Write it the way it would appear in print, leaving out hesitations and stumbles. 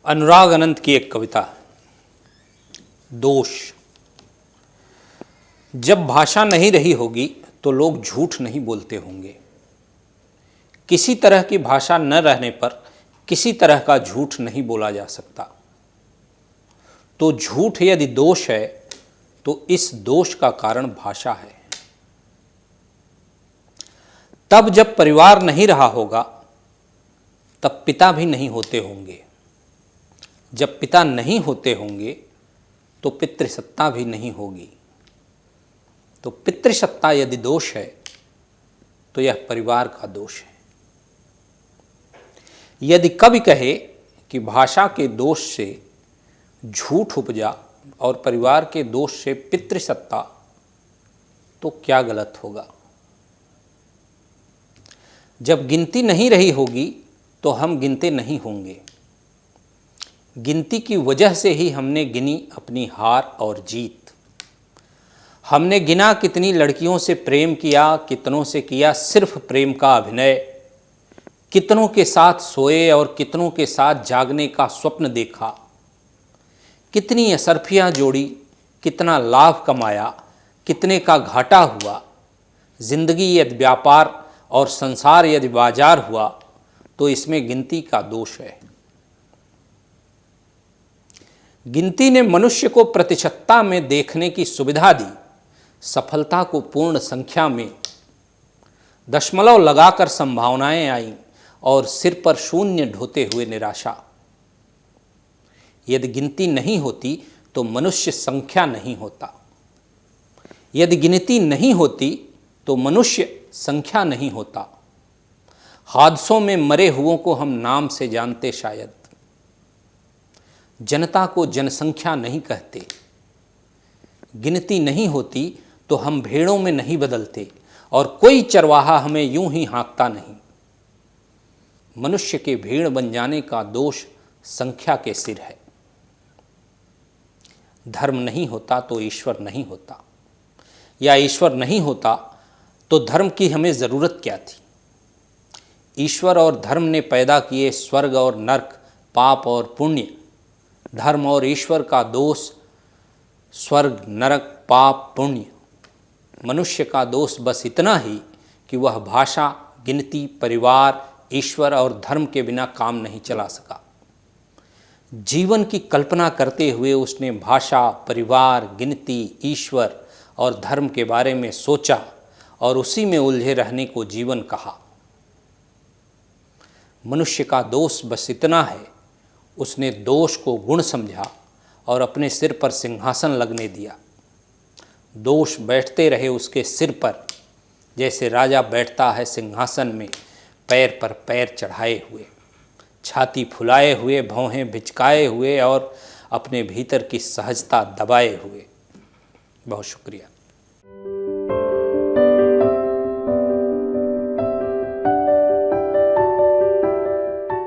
अनुराग अनंत की एक कविता है, दोष। जब भाषा नहीं रही होगी तो लोग झूठ नहीं बोलते होंगे। किसी तरह की भाषा न रहने पर किसी तरह का झूठ नहीं बोला जा सकता। तो झूठ यदि दोष है तो इस दोष का कारण भाषा है। तब जब परिवार नहीं रहा होगा तब पिता भी नहीं होते होंगे। जब पिता नहीं होते होंगे तो पितृसत्ता भी नहीं होगी। तो पितृसत्ता यदि दोष है तो यह परिवार का दोष है। यदि कवि कहे कि भाषा के दोष से झूठ उपजा और परिवार के दोष से पितृसत्ता, तो क्या गलत होगा। जब गिनती नहीं रही होगी तो हम गिनते नहीं होंगे। गिनती की वजह से ही हमने गिनी अपनी हार और जीत। हमने गिना कितनी लड़कियों से प्रेम किया, कितनों से किया सिर्फ प्रेम का अभिनय, कितनों के साथ सोए और कितनों के साथ जागने का स्वप्न देखा, कितनी असरफियाँ जोड़ी, कितना लाभ कमाया, कितने का घाटा हुआ। जिंदगी यदि व्यापार और संसार यदि बाजार हुआ तो इसमें गिनती का दोष है। गिनती ने मनुष्य को प्रतिशतता में देखने की सुविधा दी, सफलता को पूर्ण संख्या में। दशमलव लगाकर संभावनाएं आईं और सिर पर शून्य ढोते हुए निराशा। यदि गिनती नहीं होती तो मनुष्य संख्या नहीं होता। यदि गिनती नहीं होती तो मनुष्य संख्या नहीं होता। हादसों में मरे हुओं को हम नाम से जानते शायद। जनता को जनसंख्या नहीं कहते। गिनती नहीं होती तो हम भेड़ों में नहीं बदलते और कोई चरवाहा हमें यूं ही हाँकता नहीं। मनुष्य के भेड़ बन जाने का दोष संख्या के सिर है। धर्म नहीं होता तो ईश्वर नहीं होता, या ईश्वर नहीं होता तो धर्म की हमें ज़रूरत क्या थी। ईश्वर और धर्म ने पैदा किए स्वर्ग और नरक, पाप और पुण्य। धर्म और ईश्वर का दोष स्वर्ग, नरक, पाप, पुण्य। मनुष्य का दोष बस इतना ही कि वह भाषा, गिनती, परिवार, ईश्वर और धर्म के बिना काम नहीं चला सका। जीवन की कल्पना करते हुए उसने भाषा, परिवार, गिनती, ईश्वर और धर्म के बारे में सोचा और उसी में उलझे रहने को जीवन कहा। मनुष्य का दोष बस इतना है, उसने दोष को गुण समझा और अपने सिर पर सिंहासन लगने दिया। दोष बैठते रहे उसके सिर पर, जैसे राजा बैठता है सिंहासन में पैर पर पैर चढ़ाए हुए, छाती फुलाए हुए, भौहें भिचकाए हुए और अपने भीतर की सहजता दबाए हुए। बहुत शुक्रिया।